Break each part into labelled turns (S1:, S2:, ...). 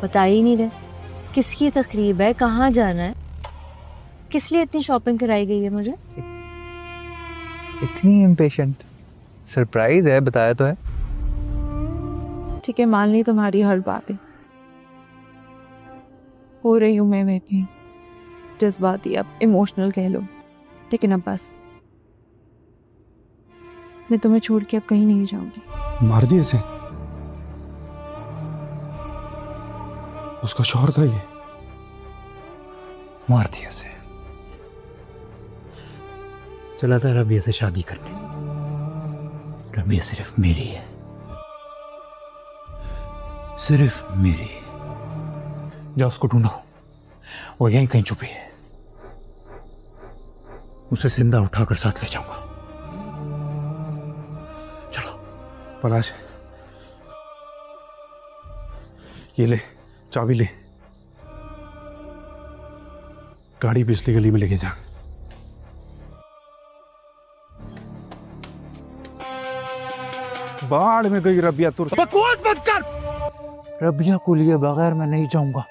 S1: बता ही नहीं रहे। किसकी तकरीब है, कहाँ जाना है, किस लिए इतनी शॉपिंग कराई गई है मुझे?
S2: इतनी इम्पेशेंट? सरप्राइज है, बताया तो है।
S3: ठीक है, मान ली तुम्हारी हर बात है, हो रही हूँ मैं भी जज्बाती, अब इमोशनल कह लो, लेकिन अब बस, मैं तुम्हें छोड़ के अब कहीं नहीं जाऊंगी।
S4: मार दिए इसे? उसका शौहर था ये।
S2: मार दिया उसे। चला था रबिया से शादी करने। रबिया सिर्फ मेरी है, सिर्फ मेरी। जा उसको ढूंढो, वो यहीं कहीं छुपी है। उसे जिंदा उठाकर साथ ले जाऊंगा। चलो।
S4: पलाश, ये ले, चाबी ले, गाड़ी पिछली गली में लेके जा। बाढ़ में गई रबिया तुर। बकवास मत कर।
S2: रबिया को लिए बगैर मैं नहीं जाऊंगा।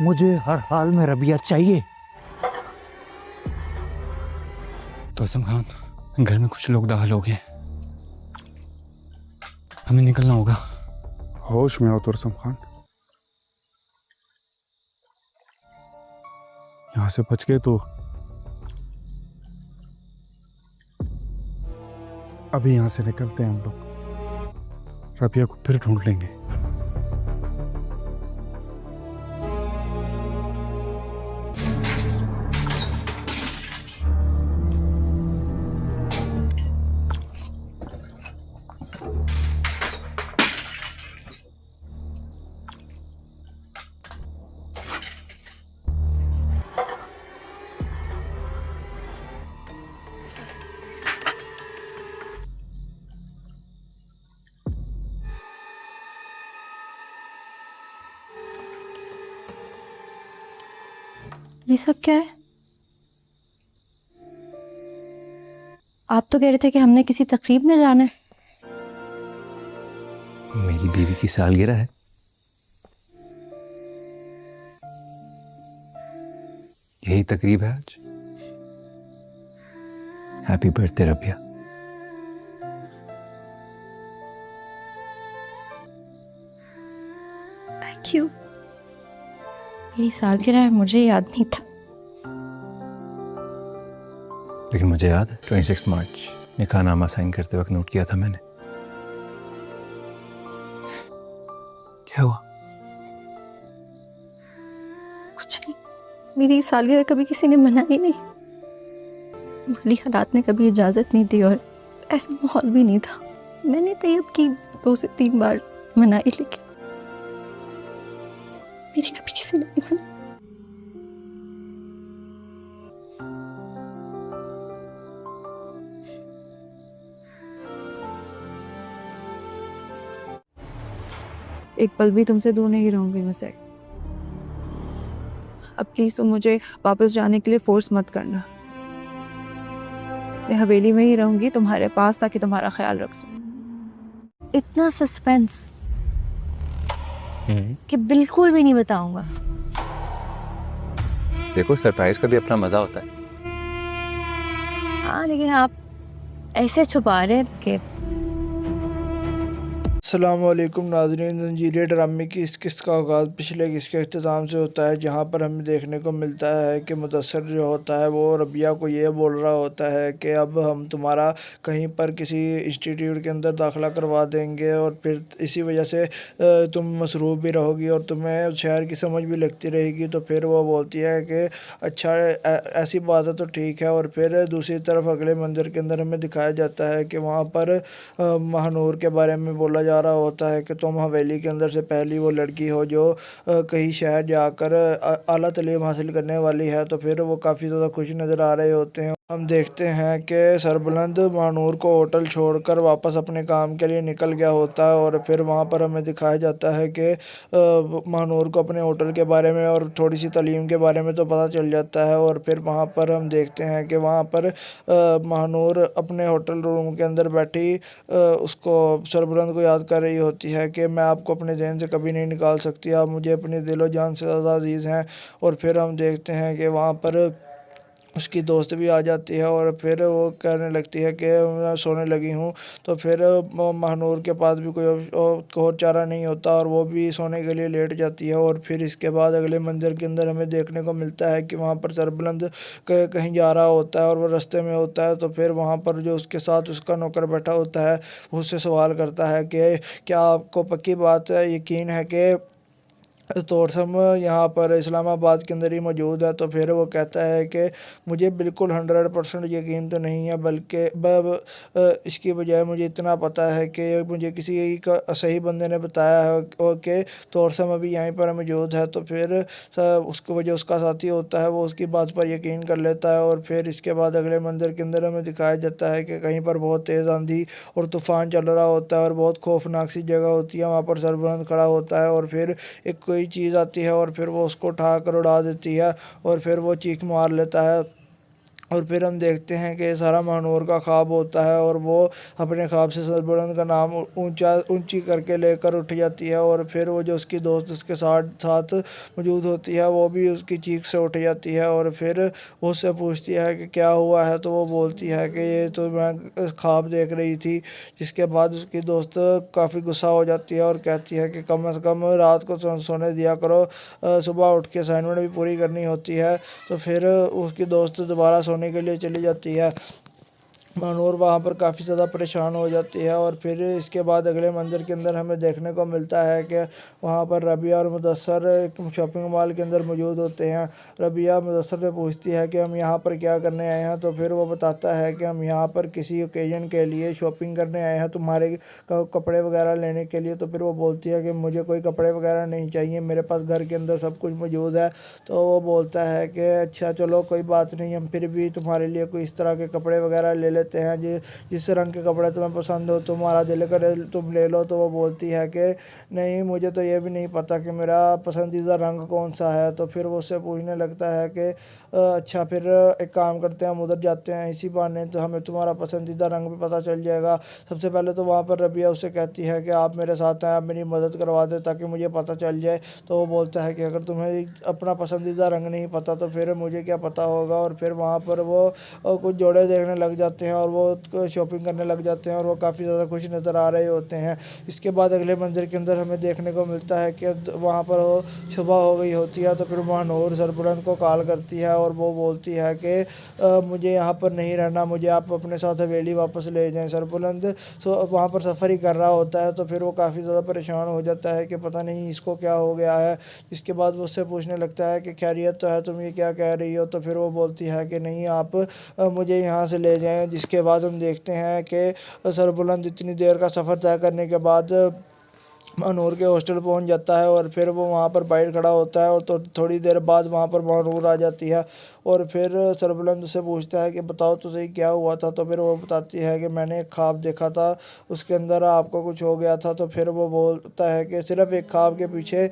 S2: मुझे हर हाल में रबिया चाहिए।
S4: तोसम खान, घर में कुछ लोग दाखिल हो गए, हमें निकलना होगा। होश में आओ तुरसम खान, यहां से बच गए तो अभी यहां से निकलते हैं हम लोग, रबिया को फिर ढूंढ लेंगे।
S1: ये सब क्या है? आप तो कह रहे थे कि हमने किसी तकरीब में जाना है।
S2: मेरी बीवी की सालगिरह है। यही तकरीब है आज। Happy birthday Rabia.
S1: Thank you. मेरी सालगिरह है, मुझे याद नहीं था।
S2: लेकिन मुझे याद है 26 मार्च निकाहनामा साइन करते वक्त नोट किया था मैंने। क्या हुआ?
S1: कुछ नहीं, मेरी सालगिरह कभी किसी ने मनाई नहीं। माली हालात ने कभी इजाजत नहीं दी और ऐसा माहौल भी नहीं था। मैंने तैयब की 2 से 3 बार मनाई, लेकिन मेरी कभी किसी ने नहीं मनाई।
S3: एक पल भी तुमसे दूर नहीं रहूंगी मैं सर। अब प्लीज तुम मुझे वापस जाने के लिए फोर्स मत करना। मैं हवेली में ही रहूंगी तुम्हारे पास, ताकि तुम्हारा ख्याल रख सकूं।
S1: इतना सस्पेंस कि बिल्कुल भी नहीं बताऊंगा।
S2: देखो, सरप्राइज का भी अपना मजा होता है।
S1: हाँ, लेकिन आप ऐसे छुपा रहे हैं कि
S5: अस्सलामुअलैकुम नाज़रीन, ज़ंजीरे ड्रामे की इस किस्त का आगाज़ पिछले किस्त के अख्ताम से होता है, जहां पर हमें देखने को मिलता है कि मुदस्सर जो होता है वो रबिया को ये बोल रहा होता है कि अब हम तुम्हारा कहीं पर किसी इंस्टीट्यूट के अंदर दाखिला करवा देंगे और फिर इसी वजह से तुम मसरूफ़ भी रहोगी और तुम्हें शहर की समझ भी लगती रहेगी। तो फिर वो बोलती है कि अच्छा, ऐसी बात है तो ठीक है। और फिर दूसरी तरफ अगले मंजर के अंदर हमें दिखाया जाता है कि वहाँ पर महानूर के बारे में बोला जा रहा होता है कि तुम हवेली के अंदर से पहली वो लड़की हो जो कहीं शहर जाकर आला तालीम हासिल करने वाली है। तो फिर वो काफ़ी ज़्यादा खुश नज़र आ रहे होते हैं। हम देखते हैं कि सरबुलंद महानूर को होटल छोड़कर वापस अपने काम के लिए निकल गया होता है और फिर वहाँ पर हमें दिखाया जाता है कि महानूर को अपने होटल के बारे में और थोड़ी सी तालीम के बारे में तो पता चल जाता है और फिर वहाँ पर हम देखते हैं कि वहाँ पर महानूर अपने होटल रूम के अंदर बैठी उसको सरबुलंद को याद कर रही होती है कि मैं आपको अपने जहन से कभी नहीं निकाल सकती, आप मुझे अपनी दिलो जान से ज़्यादा अजीज़ हैं। और फिर हम देखते हैं कि वहाँ पर उसकी दोस्त भी आ जाती है और फिर वो कहने लगती है कि मैं सोने लगी हूँ। तो फिर महानूर के पास भी कोई और चारा नहीं होता और वो भी सोने के लिए लेट जाती है। और फिर इसके बाद अगले मंज़र के अंदर हमें देखने को मिलता है कि वहाँ पर सरबुलंद कहीं जा रहा होता है और वो रास्ते में होता है। तो फिर वहाँ पर जो उसके साथ उसका नौकर बैठा होता है वो उससे सवाल करता है कि क्या आपको पक्की बात है, यकीन है कि तोरसम यहाँ पर इस्लामाबाद के अंदर ही मौजूद है? तो फिर वो कहता है कि मुझे बिल्कुल 100% यकीन तो नहीं है, बल्कि इसकी बजाय मुझे इतना पता है कि मुझे किसी का सही बंदे ने बताया है कि तोरसम अभी यहीं पर मौजूद है। तो फिर उसको वजह उसका साथी होता है वो उसकी बात पर यकीन कर लेता है। और फिर इसके बाद अगले मंदिर के अंदर हमें दिखाया जाता है कि कहीं पर बहुत तेज़ आंधी और तूफ़ान चल रहा होता है और बहुत खौफनाक सी जगह होती है। वहाँ पर सरबुलंद खड़ा होता है और फिर एक कोई चीज़ आती है और फिर वो उसको उठा कर उड़ा देती है और फिर वो चीख मार लेता है। और फिर हम देखते हैं कि सारा महानूर का ख्वाब होता है और वो अपने ख्वाब से सरबुलंद का नाम ऊंची करके लेकर उठ जाती है। और फिर वो जो उसकी दोस्त उसके साथ साथ मौजूद होती है वो भी उसकी चीख से उठ जाती है और फिर वो उससे पूछती है कि क्या हुआ है? तो वो बोलती है कि ये तो मैं ख्वाब देख रही थी। जिसके बाद उसकी दोस्त काफ़ी गुस्सा हो जाती है और कहती है कि कम से कम रात को सोने दिया करो, सुबह उठ के असाइनमेंट भी पूरी करनी होती है। तो फिर उसकी दोस्त दोबारा सोने के लिए चली जाती है। महानूर वहाँ पर काफ़ी ज़्यादा परेशान हो जाती है। और फिर इसके बाद अगले मंज़र के अंदर हमें देखने को मिलता है कि वहाँ पर रबिया और मुदस्सर एक शॉपिंग मॉल के अंदर मौजूद होते हैं। रबिया मुदस्सर से पूछती है कि हम यहाँ पर क्या करने आए हैं? तो फिर वो बताता है कि हम यहाँ पर किसी ओकेजन के लिए शॉपिंग करने आए हैं, तुम्हारे कपड़े वगैरह लेने के लिए। तो फिर वो बोलती है कि मुझे कोई कपड़े वगैरह नहीं चाहिए, मेरे पास घर के अंदर सब कुछ मौजूद है। तो वो बोलता है कि अच्छा चलो कोई बात नहीं, हम फिर भी तुम्हारे लिए कोई इस तरह के कपड़े वगैरह ले लेते हैं जिस रंग के कपड़े तुम्हें पसंद हो, तुम्हारा दिल करे तुम ले लो। तो वो बोलती है कि नहीं, मुझे तो ये भी नहीं पता कि मेरा पसंदीदा रंग कौन सा है। तो फिर वो उससे पूछने लगता है कि अच्छा फिर एक काम करते हैं, हम उधर जाते हैं, इसी बहाने तो हमें तुम्हारा पसंदीदा रंग भी पता चल जाएगा। सबसे पहले तो वहाँ पर रबिया उससे कहती है कि आप मेरे साथ आएँ, आप मेरी मदद करवा दें ताकि मुझे पता चल जाए। तो वो बोलता है कि अगर तुम्हें अपना पसंदीदा रंग नहीं पता तो फिर मुझे क्या पता होगा। और फिर वहाँ पर वो कुछ जोड़े देखने लग जाते हैं और वो शॉपिंग करने लग जाते हैं और वो काफ़ी ज़्यादा खुश नज़र आ रहे होते हैं। इसके बाद अगले मंज़र के अंदर हमें देखने को मिलता है कि वहाँ पर सुबह हो गई होती है। तो फिर महानूर सरबुलंद को कॉल करती है और वो बोलती है कि मुझे यहाँ पर नहीं रहना, मुझे आप अपने साथ हवेली वापस ले जाएं। सरबुलंद वहाँ पर सफ़र ही कर रहा होता है। तो फिर वो काफ़ी ज़्यादा परेशान हो जाता है कि पता नहीं इसको क्या हो गया है। इसके बाद वो उससे पूछने लगता है कि खैरियत तो है, तुम ये क्या कह रही हो? तो फिर वो बोलती है कि नहीं, आप मुझे यहाँ से ले जाएं। जिसके बाद हम देखते हैं कि सरबुलंद इतनी देर का सफ़र तय करने के बाद महानूर के हॉस्टल पहुंच जाता है और फिर वो वहाँ पर बाहर खड़ा होता है। और तो थोड़ी देर बाद वहाँ पर महानूर आ जाती है और फिर सरबुलंद से पूछता है कि बताओ तो सही क्या हुआ था? तो फिर वो बताती है कि मैंने एक ख्वाब देखा था, उसके अंदर आपको कुछ हो गया था। तो फिर वो बोलता है कि सिर्फ़ एक ख्वाब के पीछे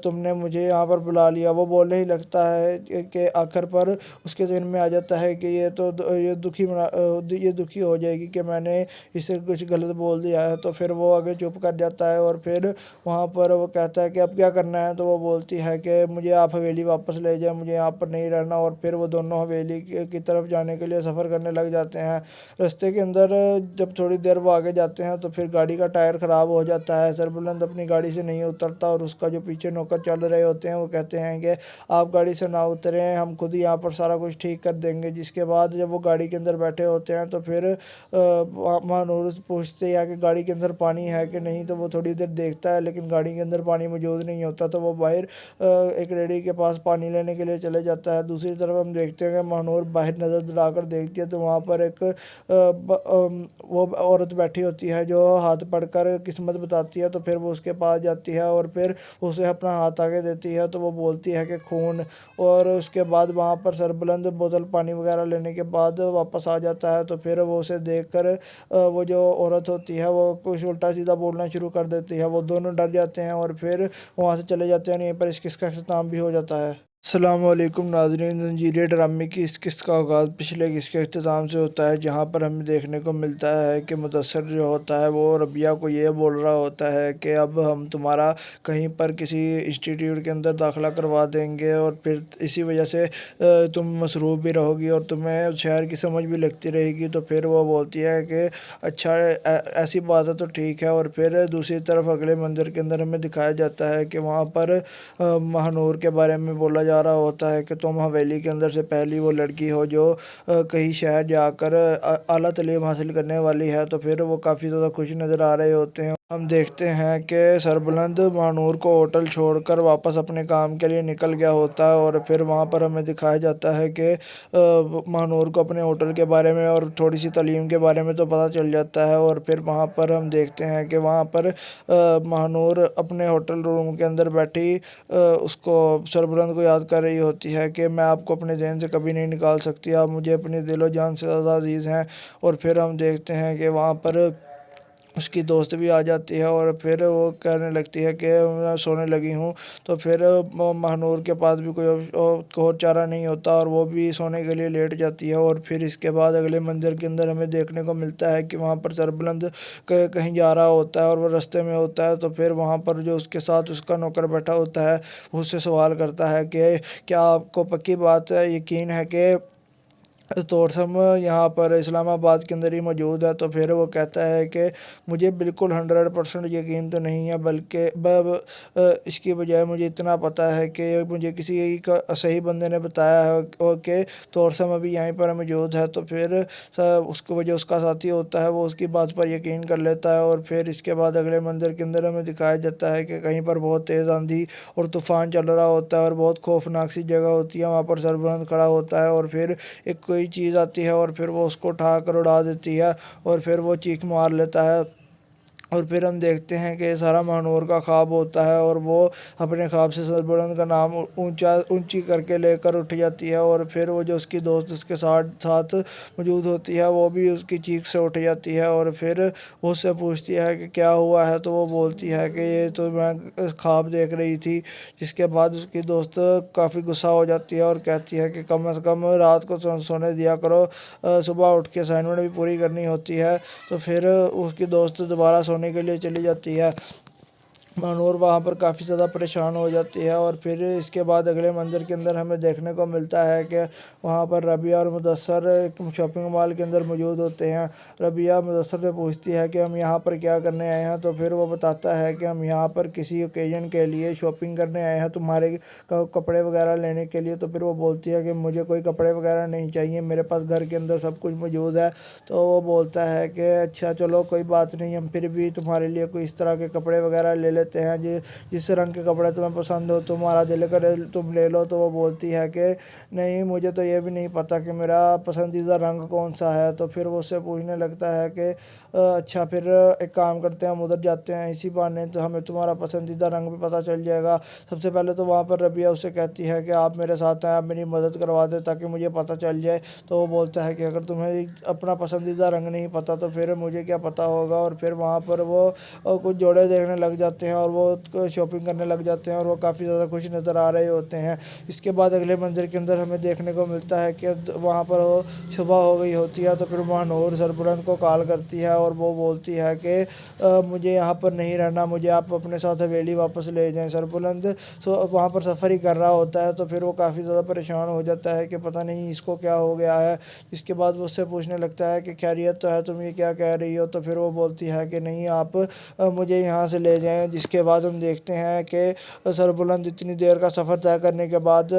S5: तुमने मुझे यहाँ पर बुला लिया। वो बोलने ही लगता है कि आखिर पर उसके ज़हन में आ जाता है कि ये दुखी हो जाएगी कि मैंने इसे कुछ गलत बोल दिया है। तो फिर वो आगे चुप कर जाता है और फिर वहाँ पर वो कहता है कि अब क्या करना है? तो वो बोलती है कि मुझे आप हवेली वापस ले जाएं, मुझे यहाँ पर नहीं रहना। और फिर वो दोनों हवेली की तरफ जाने के लिए सफ़र करने लग जाते हैं। रास्ते के अंदर जब थोड़ी देर वो आगे जाते हैं तो फिर गाड़ी का टायर ख़राब हो जाता है। सरबुलंद अपनी गाड़ी से नहीं उतरता और उसका जो पीछे नौकर चल रहे होते हैं वो कहते हैं कि आप गाड़ी से ना उतरें, हम खुद ही यहाँ पर सारा कुछ ठीक कर देंगे। जिसके बाद जब वो गाड़ी के अंदर बैठे होते हैं तो फिर महानूर पूछते हैं कि गाड़ी के अंदर पानी है कि नहीं। तो वो थोड़ी देर देखता है लेकिन गाड़ी के अंदर पानी मौजूद नहीं होता। तो वो बाहर एक रेडी के पास पानी लेने के लिए चले जाता है। दूसरी तरफ हम देखते हैं कि महानूर बाहर नज़र दिलाकर देखती है तो वहाँ पर एक वो औरत बैठी होती है जो हाथ पकड़कर किस्मत बताती है। तो फिर वो उसके पास जाती है और फिर उसे अपना हाथ आगे देती है तो वो बोलती है कि खून। और उसके बाद वहाँ पर सरबुलंद बोतल पानी वगैरह लेने के बाद वापस आ जाता है। तो फिर वो उसे देखकर वो जो औरत होती है वो कुछ उल्टा सीधा बोलना शुरू कर देती है। वो दोनों डर जाते हैं और फिर वहाँ से चले जाते हैं। यहीं पर इस किस्सा का अख्ताम भी हो जाता है। अस्सलाम वालेकुम नाज़रीन, ज़ंजीर ड्रामे की इस किस्त का आगाज़ पिछले किस्त के अख्ताम से होता है, जहाँ पर हमें देखने को मिलता है कि मुदस्सर जो होता है वो रबिया को ये बोल रहा होता है कि अब हम तुम्हारा कहीं पर किसी इंस्टीट्यूट के अंदर दाखिला करवा देंगे और फिर इसी वजह से तुम मसरूफ़ भी रहोगी और तुम्हें शहर की समझ भी लगती रहेगी। तो फिर वो बोलती है कि अच्छा ऐसी बात है तो ठीक है। और फिर दूसरी तरफ अगले मंज़र के अंदर हमें दिखाया जाता है कि वहाँ पर महानूर के बारे में बोला जा रहा होता है कि तुम हवेली के अंदर से पहली वो लड़की हो जो कहीं शहर जाकर आला तालीम हासिल करने वाली है। तो फिर वो काफ़ी ज़्यादा खुश नज़र आ रहे होते हैं। हम देखते हैं कि सरबुलंद महानूर को होटल छोड़कर वापस अपने काम के लिए निकल गया होता है और फिर वहाँ पर हमें दिखाया जाता है कि महानूर को अपने होटल के बारे में और थोड़ी सी तालीम के बारे में तो पता चल जाता है। और फिर वहाँ पर हम देखते हैं कि वहाँ पर महानूर अपने होटल रूम के अंदर बैठी उसको सरबुलंद को याद कर रही होती है कि मैं आपको अपने ज़हन से कभी नहीं निकाल सकती, आप मुझे अपनी दिलो जान से ज़्यादा अज़ीज़ हैं। और फिर हम देखते हैं कि वहाँ पर उसकी दोस्त भी आ जाती है और फिर वो कहने लगती है कि मैं सोने लगी हूँ। तो फिर महानूर के पास भी कोई और चारा नहीं होता और वो भी सोने के लिए लेट जाती है। और फिर इसके बाद अगले मंज़र के अंदर हमें देखने को मिलता है कि वहाँ पर सरबुलंद कहीं जा रहा होता है और वो रास्ते में होता है। तो फिर वहाँ पर जो उसके साथ उसका नौकर बैठा होता है वो उससे सवाल करता है कि क्या आपको पक्की बात है, यकीन है कि तोरसम यहाँ पर इस्लामाबाद के अंदर ही मौजूद है? तो फिर वो कहता है कि मुझे बिल्कुल 100% यकीन तो नहीं है, बल्कि इसकी बजाय मुझे इतना पता है कि मुझे किसी का सही बंदे ने बताया है कि तोरसम अभी यहीं पर मौजूद है। तो फिर उसको वजह उसका साथी होता है वो उसकी बात पर यकीन कर लेता है। और फिर इसके बाद अगले मंदिर के अंदर हमें दिखाया जाता है कि कहीं पर बहुत तेज़ आंधी और तूफ़ान चल रहा होता है और बहुत खौफनाक सी जगह होती है। वहाँ पर सरबुलंद खड़ा होता है और फिर एक कोई चीज़ आती है और फिर वो उसको उठा कर उड़ा देती है और फिर वो चीख मार लेता है। और फिर हम देखते हैं कि सारा महानूर का ख्वाब होता है और वो अपने ख्वाब से सरबुलंद का नाम ऊंची करके लेकर उठ जाती है। और फिर वो जो उसकी दोस्त उसके साथ मौजूद होती है वो भी उसकी चीख से उठ जाती है और फिर वो उससे पूछती है कि क्या हुआ है? तो वो बोलती है कि ये तो मैं ख्वाब देख रही थी। जिसके बाद उसकी दोस्त काफ़ी गुस्सा हो जाती है और कहती है कि कम से कम रात को सोने दिया करो, सुबह उठ के असाइनमेंट भी पूरी करनी होती है। तो फिर उसकी दोस्त दोबारा सोने के लिए चली जाती है। महानूर वहाँ पर काफ़ी ज़्यादा परेशान हो जाती है। और फिर इसके बाद अगले मंज़र के अंदर हमें देखने को मिलता है कि वहाँ पर रबिया और मुदस्सर एक शॉपिंग मॉल के अंदर मौजूद होते हैं। रबिया मुदस्सर से पूछती है कि हम यहाँ पर क्या करने आए हैं? तो फिर वो बताता है कि हम यहाँ पर किसी ओकेजन के लिए शॉपिंग करने आए हैं, तुम्हारे कपड़े वगैरह लेने के लिए। तो फिर वो बोलती है कि मुझे कोई कपड़े वगैरह नहीं चाहिए, मेरे पास घर के अंदर सब कुछ मौजूद है। तो वो बोलता है कि अच्छा चलो कोई बात नहीं, हम फिर भी तुम्हारे लिए कोई इस तरह के कपड़े वगैरह ले लेते हैं जिस रंग के कपड़े तुम्हें पसंद हो, तुम्हारा दिल करे तुम ले लो। तो वो बोलती है कि नहीं, मुझे तो ये भी नहीं पता कि मेरा पसंदीदा रंग कौन सा है। तो फिर वो उससे पूछने लगता है कि अच्छा फिर एक काम करते हैं, हम उधर जाते हैं, इसी बहाने तो हमें तुम्हारा पसंदीदा रंग भी पता चल जाएगा। सबसे पहले तो वहाँ पर रबिया उससे कहती है कि आप मेरे साथ हैं, आप मेरी मदद करवा दें ताकि मुझे पता चल जाए। तो वो बोलता है कि अगर तुम्हें अपना पसंदीदा रंग नहीं पता तो फिर मुझे क्या पता होगा। और फिर वहाँ पर वो कुछ जोड़े देखने लग जाते हैं और वो शॉपिंग करने लग जाते हैं और वो काफ़ी ज़्यादा खुश नज़र आ रहे होते हैं। इसके बाद अगले मंज़र के अंदर हमें देखने को मिलता है कि वहाँ पर सुबह हो गई होती है। तो फिर महानूर सरबुलंद को कॉल करती है और वो बोलती है कि मुझे यहाँ पर नहीं रहना, मुझे आप अपने साथ हवेली वापस ले जाएं। सरबुलंद वहाँ पर सफ़र ही कर रहा होता है। तो फिर वो काफ़ी ज़्यादा परेशान हो जाता है कि पता नहीं इसको क्या हो गया है। इसके बाद वो उससे पूछने लगता है कि खैरियत तो है, तुम ये क्या कह रही हो? तो फिर वो बोलती है कि नहीं, आप मुझे यहाँ से ले जाएं। जिसके बाद हम देखते हैं कि सरबुलंद इतनी देर का सफ़र तय करने के बाद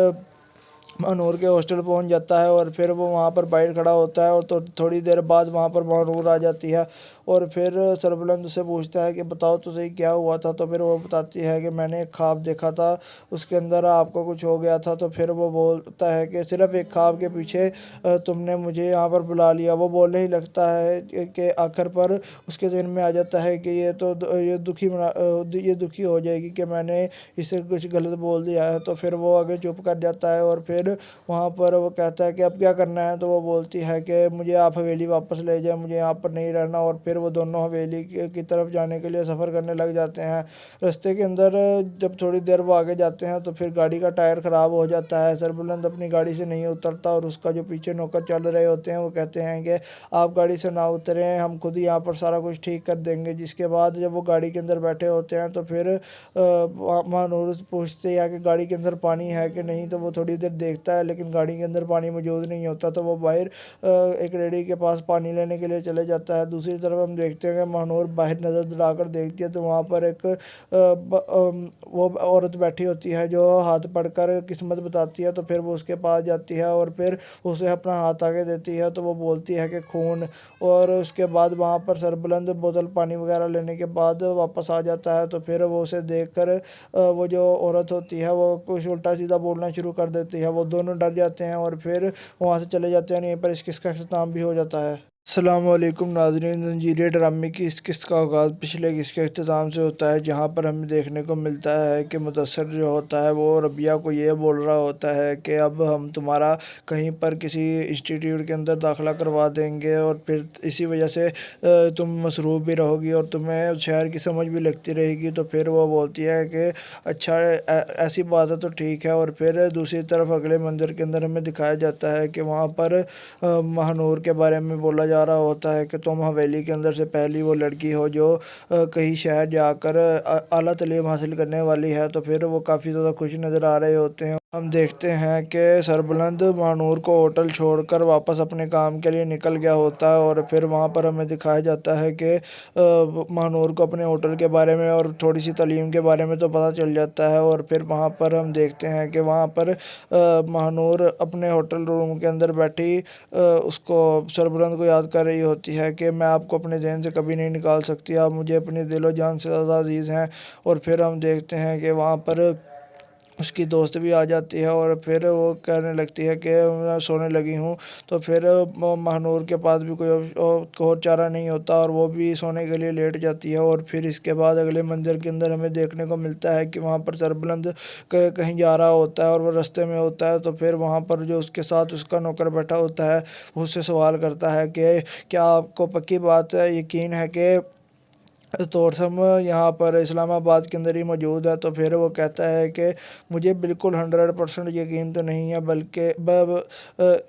S5: महानूर के हॉस्टल पहुंच जाता है और फिर वो वहाँ पर बाहर खड़ा होता है। और तो थोड़ी देर बाद वहाँ पर महानूर आ जाती है और फिर सरबुलंद उससे पूछता है कि बताओ तो सही क्या हुआ था। तो फिर वो बताती है कि मैंने एक ख्वाब देखा था, उसके अंदर आपको कुछ हो गया था। तो फिर वो बोलता है कि सिर्फ एक ख्वाब के पीछे तुमने मुझे यहाँ पर बुला लिया। वो बोलने ही लगता है कि आखिर पर उसके दिल में आ जाता है कि ये दुखी हो जाएगी कि मैंने इसे कुछ गलत बोल दिया है। तो फिर वो आगे चुप कर जाता है और फिर वहाँ पर वो कहता है कि अब क्या करना है। तो वो बोलती है कि मुझे आप हवेली वापस ले जाए, मुझे यहाँ पर नहीं रहना। और फिर वो दोनों हवेली की तरफ जाने के लिए सफ़र करने लग जाते हैं। रास्ते के अंदर जब थोड़ी देर वो आगे जाते हैं तो फिर गाड़ी का टायर ख़राब हो जाता है। सरबुलंद अपनी गाड़ी से नहीं उतरता और उसका जो पीछे नौकर चल रहे होते हैं वो कहते हैं कि आप गाड़ी से ना उतरें, हम खुद ही यहाँ पर सारा कुछ ठीक कर देंगे। जिसके बाद जब वो गाड़ी के अंदर बैठे होते हैं तो फिर महानूर पूछते हैं कि गाड़ी के अंदर पानी है कि नहीं। तो वो थोड़ी देर देखता है लेकिन गाड़ी के अंदर पानी मौजूद नहीं होता। तो वो बाहर एक रेडी के पास पानी लेने के लिए चले जाता है। दूसरी तरफ हम देखते हैं कि महानूर बाहर नज़र दौड़ाकर देखती है तो वहाँ पर एक वो औरत बैठी होती है जो हाथ पकड़कर किस्मत बताती है। तो फिर वो उसके पास जाती है और फिर उसे अपना हाथ आगे देती है। तो वो बोलती है कि खून। और उसके बाद वहाँ पर सरबुलंद बोतल पानी वगैरह लेने के बाद वापस आ जाता है। तो फिर वो उसे देखकर वो जो औरत होती है वो कुछ उल्टा सीधा बोलना शुरू कर देती है। वो दोनों डर जाते हैं और फिर वहाँ से चले जाते हैं। यहीं पर इस किस्सा का अख्ताम भी हो जाता है। अस्सलामुअलैकुम नाज़रीन, ज़ंजीर ड्रामे की इस किस्त का आगाज़ पिछले किस्त के अख्ताम से होता है, जहाँ पर हमें देखने को मिलता है कि मुदस्सर जो होता है वो रबिया को ये बोल रहा होता है कि अब हम तुम्हारा कहीं पर किसी इंस्टीट्यूट के अंदर दाखिला करवा देंगे और फिर इसी वजह से तुम मसरूफ़ भी रहोगी और तुम्हें शहर की समझ भी लगती रहेगी। तो फिर वो बोलती है कि अच्छा ऐसी बात है तो ठीक है। और फिर दूसरी तरफ अगले मंदिर के अंदर हमें दिखाया जाता है कि वहाँ पर महानूर के बारे में बोला जा रहा होता है कि तुम हवेली के अंदर से पहली वो लड़की हो जो कहीं शहर जाकर आला तालीम हासिल करने वाली है। तो फिर वो काफ़ी ज़्यादा खुश नज़र आ रहे होते हैं। हम देखते हैं कि सरबुलंद महानूर को होटल छोड़कर वापस अपने काम के लिए निकल गया होता है और फिर वहाँ पर हमें दिखाया जाता है कि महानूर को अपने होटल के बारे में और थोड़ी सी तालीम के बारे में तो पता चल जाता है। और फिर वहाँ पर हम देखते हैं कि वहाँ पर महानूर अपने होटल रूम के अंदर बैठी उसको सरबुलंद को याद कर रही होती है कि मैं आपको अपने ज़हन से कभी नहीं निकाल सकती, आप मुझे अपनी दिलो जान से ज़्यादा अज़ीज़ हैं। और फिर हम देखते हैं कि वहाँ पर उसकी दोस्त भी आ जाती है और फिर वो कहने लगती है कि मैं सोने लगी हूँ। तो फिर महानूर के पास भी कोई और चारा नहीं होता और वो भी सोने के लिए लेट जाती है। और फिर इसके बाद अगले मंदिर के अंदर हमें देखने को मिलता है कि वहाँ पर सरबुलंद कहीं जा रहा होता है और वो रास्ते में होता है। तो फिर वहाँ पर जो उसके साथ उसका नौकर बैठा होता है वो उससे सवाल करता है कि क्या आपको पक्की बात है, यकीन है कि तोरसम यहाँ पर इस्लामाबाद के अंदर ही मौजूद है। तो फिर वो कहता है कि मुझे बिल्कुल 100% यकीन तो नहीं है, बल्कि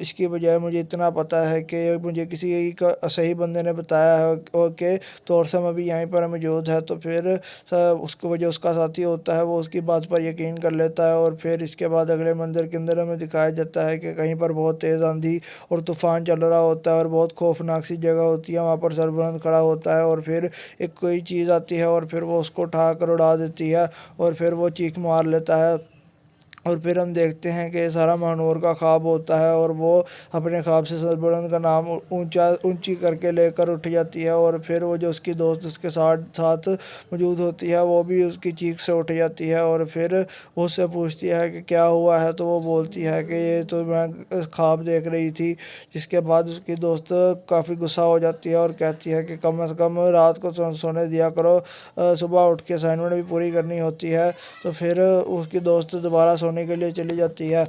S5: इसकी बजाय मुझे इतना पता है कि मुझे किसी का सही बंदे ने बताया है कि तोरसम अभी यहीं पर मौजूद है। तो फिर उसको जो उसका साथी होता है वो उसकी बात पर यकीन कर लेता है। और फिर इसके बाद अगले मंदिर के अंदर हमें दिखाया जाता है कि कहीं पर बहुत तेज़ आंधी और तूफ़ान चल रहा होता है और बहुत खौफनाक सी जगह होती है। वहाँ पर सरबुलंद खड़ा होता है और फिर एक कोई चीज़ आती है और फिर वो उसको उठा कर उड़ा देती है और फिर वो चीख मार लेता है। और फिर हम देखते हैं कि सारा महानूर का ख्वाब होता है और वो अपने ख्वाब से सरबुलंद का नाम ऊंची करके लेकर उठ जाती है। और फिर वो जो उसकी दोस्त उसके साथ मौजूद होती है वो भी उसकी चीख से उठ जाती है और फिर वो उससे पूछती है कि क्या हुआ है। तो वो बोलती है कि ये तो मैं ख्वाब देख रही थी। जिसके बाद उसकी दोस्त काफ़ी गुस्सा हो जाती है और कहती है कि कम से कम रात को सोने दिया करो, सुबह उठ के असाइनमेंट भी पूरी करनी होती है। तो फिर उसकी दोस्त दोबारा सोने के लिए चली जाती है।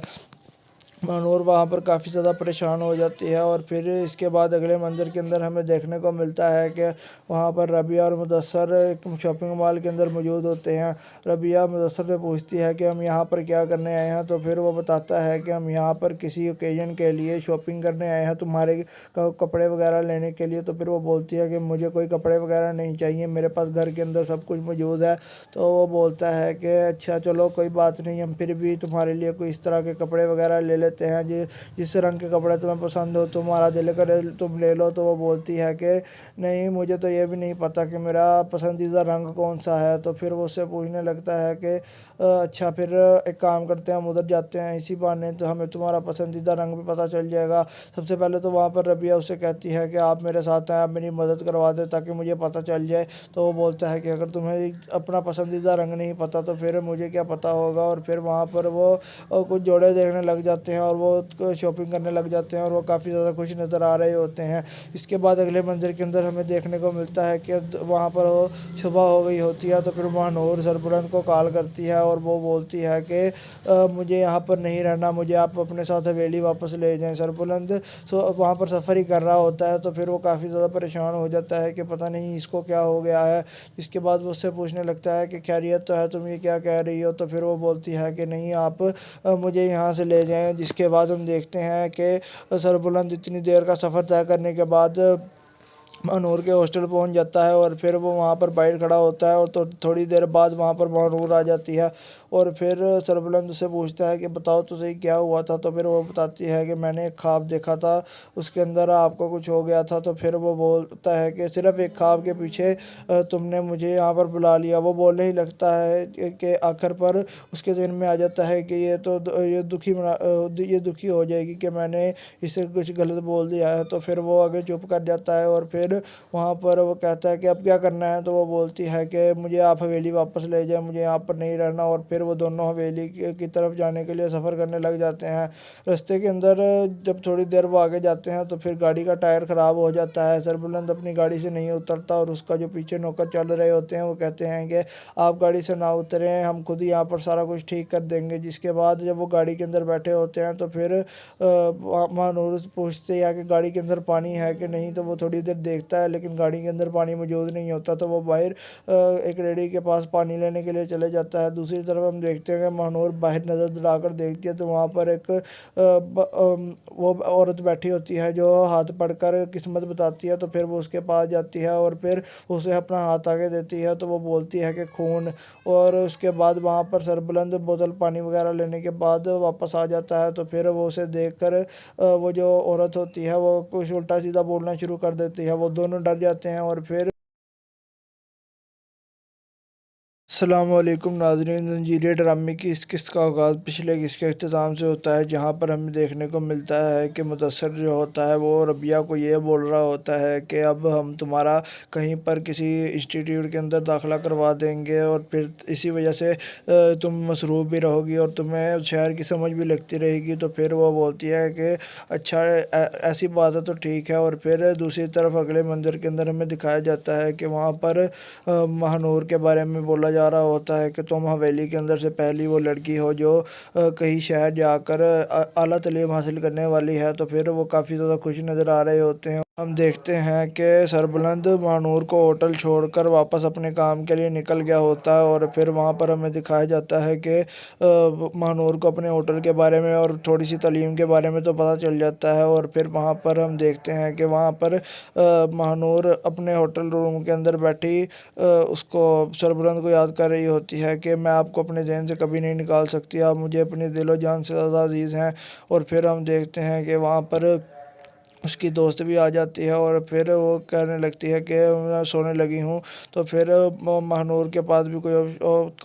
S5: महानूर वहाँ पर काफ़ी ज़्यादा परेशान हो जाती है। और फिर इसके बाद अगले मंदिर के अंदर हमें देखने को मिलता है कि वहाँ पर रबिया और मुदस्सर एक शॉपिंग मॉल के अंदर मौजूद होते हैं। रबिया मुदस्सर से पूछती है कि हम यहाँ पर क्या करने आए हैं। तो फिर वो बताता है कि हम यहाँ पर किसी ओकेजन के लिए शॉपिंग करने आए हैं, तुम्हारे कपड़े वगैरह लेने के लिए। तो फिर वो बोलती है कि मुझे कोई कपड़े वगैरह नहीं चाहिए, मेरे पास घर के अंदर सब कुछ मौजूद है। तो वो बोलता है कि अच्छा चलो कोई बात नहीं, हम फिर भी तुम्हारे लिए कोई इस तरह के कपड़े वगैरह ले लेते लेते हैं, जिस रंग के कपड़े तुम्हें पसंद हो, तुम्हारा दिल करे तुम ले लो। तो वो बोलती है कि नहीं, मुझे तो ये भी नहीं पता कि मेरा पसंदीदा रंग कौन सा है। तो फिर वो उससे पूछने लगता है कि अच्छा, फिर एक काम करते हैं, हम उधर जाते हैं, इसी बहाने तो हमें तुम्हारा पसंदीदा रंग भी पता चल जाएगा। सबसे पहले तो वहाँ पर रबिया उससे कहती है कि आप मेरे साथ हैं, आप मेरी मदद करवा दें ताकि मुझे पता चल जाए। तो वो बोलता है कि अगर तुम्हें अपना पसंदीदा रंग नहीं पता तो फिर मुझे क्या पता होगा। और फिर वहाँ पर वो कुछ जोड़े देखने लग जाते हैं और वो शॉपिंग करने लग जाते हैं और वो काफ़ी ज़्यादा खुश नज़र आ रहे होते हैं। इसके बाद अगले मंज़र के अंदर हमें देखने को मिलता है कि वहाँ पर वो सुबह हो गई होती है। तो फिर महानूर सरबुलंद को कॉल करती है और वो बोलती है कि मुझे यहाँ पर नहीं रहना, मुझे आप अपने साथ हवेली वापस ले जाएं। सरबुलंद वहाँ पर सफ़र ही कर रहा होता है। तो फिर वो काफ़ी ज़्यादा परेशान हो जाता है कि पता नहीं इसको क्या हो गया है। इसके बाद वो उससे पूछने लगता है कि खैरियत तो है, तुम ये क्या कह रही हो। तो फिर वो बोलती है कि नहीं, आप मुझे यहाँ से ले जाएं। जिसके बाद हम देखते हैं कि सरबुलंद इतनी देर का सफ़र तय करने के बाद महानूर के हॉस्टल पहुंच जाता है और फिर वो वहाँ पर बाहर खड़ा होता है। और तो थोड़ी देर बाद वहाँ पर महानूर आ जाती है और फिर सरबुलंद उससे पूछता है कि बताओ तो सही क्या हुआ था। तो फिर वो बताती है कि मैंने एक ख्वाब देखा था, उसके अंदर आपको कुछ हो गया था। तो फिर वो बोलता है कि सिर्फ एक ख्वाब के पीछे तुमने मुझे यहाँ पर बुला लिया। वो बोलने ही लगता है कि आखिर पर उसके दिन में आ जाता है कि ये दुखी हो जाएगी कि मैंने इसे कुछ गलत बोल दिया है। तो फिर वो आगे चुप कर जाता है और फिर वहाँ पर वो कहता है कि अब क्या करना है। तो वो बोलती है कि मुझे आप हवेली वापस ले जाए, मुझे यहाँ पर नहीं रहना। और फिर वो दोनों हवेली की तरफ जाने के लिए सफ़र करने लग जाते हैं। रास्ते के अंदर जब थोड़ी देर वो आगे जाते हैं तो फिर गाड़ी का टायर ख़राब हो जाता है। सरबुलंद अपनी गाड़ी से नहीं उतरता और उसका जो पीछे नौकर चल रहे होते हैं वो कहते हैं कि आप गाड़ी से ना उतरें, हम खुद ही यहाँ पर सारा कुछ ठीक कर देंगे। जिसके बाद जब वो गाड़ी के अंदर बैठे होते हैं तो फिर महानूर पूछते हैं कि गाड़ी के अंदर पानी है कि नहीं। तो वो थोड़ी देर देखता है लेकिन गाड़ी के अंदर पानी मौजूद नहीं होता। तो वो बाहर एक रेडी के पास पानी लेने के लिए चले जाता है। दूसरी तरफ हम देखते हैं कि महानूर बाहर नज़र दौड़ाकर देखती है तो वहाँ पर एक वो औरत बैठी होती है जो हाथ पकड़कर किस्मत बताती है। तो फिर वो उसके पास जाती है और फिर उसे अपना हाथ आगे देती है। तो वो बोलती है कि खून। और उसके बाद वहाँ पर सरबुलंद बोतल पानी वगैरह लेने के बाद वापस आ जाता है। तो फिर वो उसे देखकर वो जो औरत होती है वो कुछ उल्टा सीधा बोलना शुरू कर देती है। वो दोनों डर जाते हैं और फिर अस्सलामुअलैकुम नाज़रीन, ज़ंजीर ड्रामे की इस किस्त का आगाज़ पिछले किस्त के अख्ताम से होता है जहाँ पर हमें देखने को मिलता है कि मुदस्सर जो होता है वो रबिया को ये बोल रहा होता है कि अब हम तुम्हारा कहीं पर किसी इंस्टीट्यूट के अंदर दाखिला करवा देंगे और फिर इसी वजह से तुम मसरूफ़ भी रहोगी और तुम्हें शहर की समझ भी लगती रहेगी। तो फिर वो बोलती है कि अच्छा, ऐसी बात है तो ठीक है। और फिर दूसरी तरफ अगले मंज़र के अंदर हमें दिखाया जाता है कि वहाँ पर महानूर के बारे में बोला जा रहा होता है कि तुम हवेली के अंदर से पहली वो लड़की हो जो कहीं शहर जाकर आला तालीम हासिल करने वाली है। तो फिर वो काफ़ी ज़्यादा खुश नज़र आ रहे होते हैं। हम देखते हैं कि सरबुलंद महानूर को होटल छोड़कर वापस अपने काम के लिए निकल गया होता है और फिर वहाँ पर हमें दिखाया जाता है कि महानूर को अपने होटल के बारे में और थोड़ी सी तालीम के बारे में तो पता चल जाता है। और फिर वहाँ पर हम देखते हैं कि वहाँ पर महानूर अपने होटल रूम के अंदर बैठी उसको सरबुलंद को याद कर रही होती है कि मैं आपको अपने जहन से कभी नहीं निकाल सकती, आप मुझे अपनी दिलो जान से ज़्यादा अजीज़ हैं। और फिर हम देखते हैं कि वहाँ पर उसकी दोस्त भी आ जाती है और फिर वो कहने लगती है कि मैं सोने लगी हूँ। तो फिर महानूर के पास भी कोई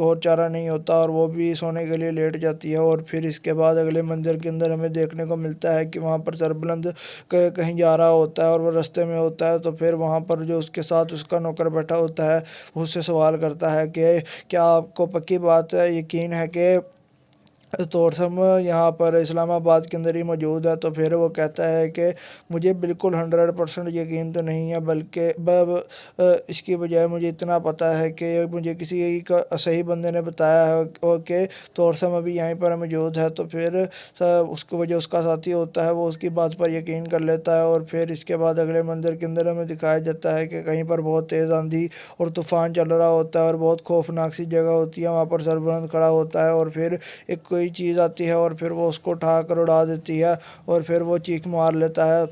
S5: और चारा नहीं होता और वो भी सोने के लिए लेट जाती है। और फिर इसके बाद अगले मंज़र के अंदर हमें देखने को मिलता है कि वहाँ पर सरबुलंद कहीं जा रहा होता है और वो रास्ते में होता है। तो फिर वहाँ पर जो उसके साथ उसका नौकर बैठा होता है वो उससे सवाल करता है कि क्या आपको पक्की बात है, यकीन है कि तोरसम यहाँ पर इस्लामाबाद के अंदर ही मौजूद है। तो फिर वो कहता है कि मुझे बिल्कुल 100% यकीन तो नहीं है, बल्कि इसकी बजाय मुझे इतना पता है कि मुझे किसी का सही बंदे ने बताया है कि तोरसम अभी यहीं पर मौजूद है। तो फिर उसको जो उसका साथी होता है वो उसकी बात पर यकीन कर लेता है। और फिर इसके बाद अगले मंज़र के अंदर हमें दिखाया जाता है कि कहीं पर बहुत तेज़ आंधी और तूफ़ान चल रहा होता है और बहुत खौफनाक सी जगह होती है। वहाँ पर सरबुलंद खड़ा होता है और फिर एक कोई चीज़ आती है और फिर वो उसको उठा कर उड़ा देती है और फिर वो चीख मार लेता है।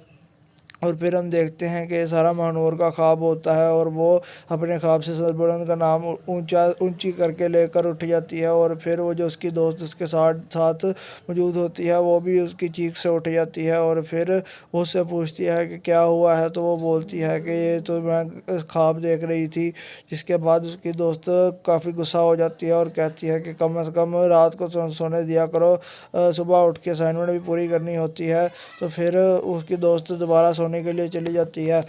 S5: और फिर हम देखते हैं कि सारा महानूर का ख्वाब होता है और वो अपने ख्वाब से सरबुलंद का नाम ऊंची करके लेकर उठ जाती है। और फिर वो जो उसकी दोस्त उसके साथ साथ मौजूद होती है वो भी उसकी चीख से उठ जाती है और फिर वो उससे पूछती है कि क्या हुआ है। तो वो बोलती है कि ये तो मैं ख्वाब देख रही थी। जिसके बाद उसकी दोस्त काफ़ी गुस्सा हो जाती है और कहती है कि कम से कम रात को सोने दिया करो, सुबह उठ के असाइनमेंट भी पूरी करनी होती है। तो फिर उसकी दोस्त दोबारा सोने के लिए चली जाती है।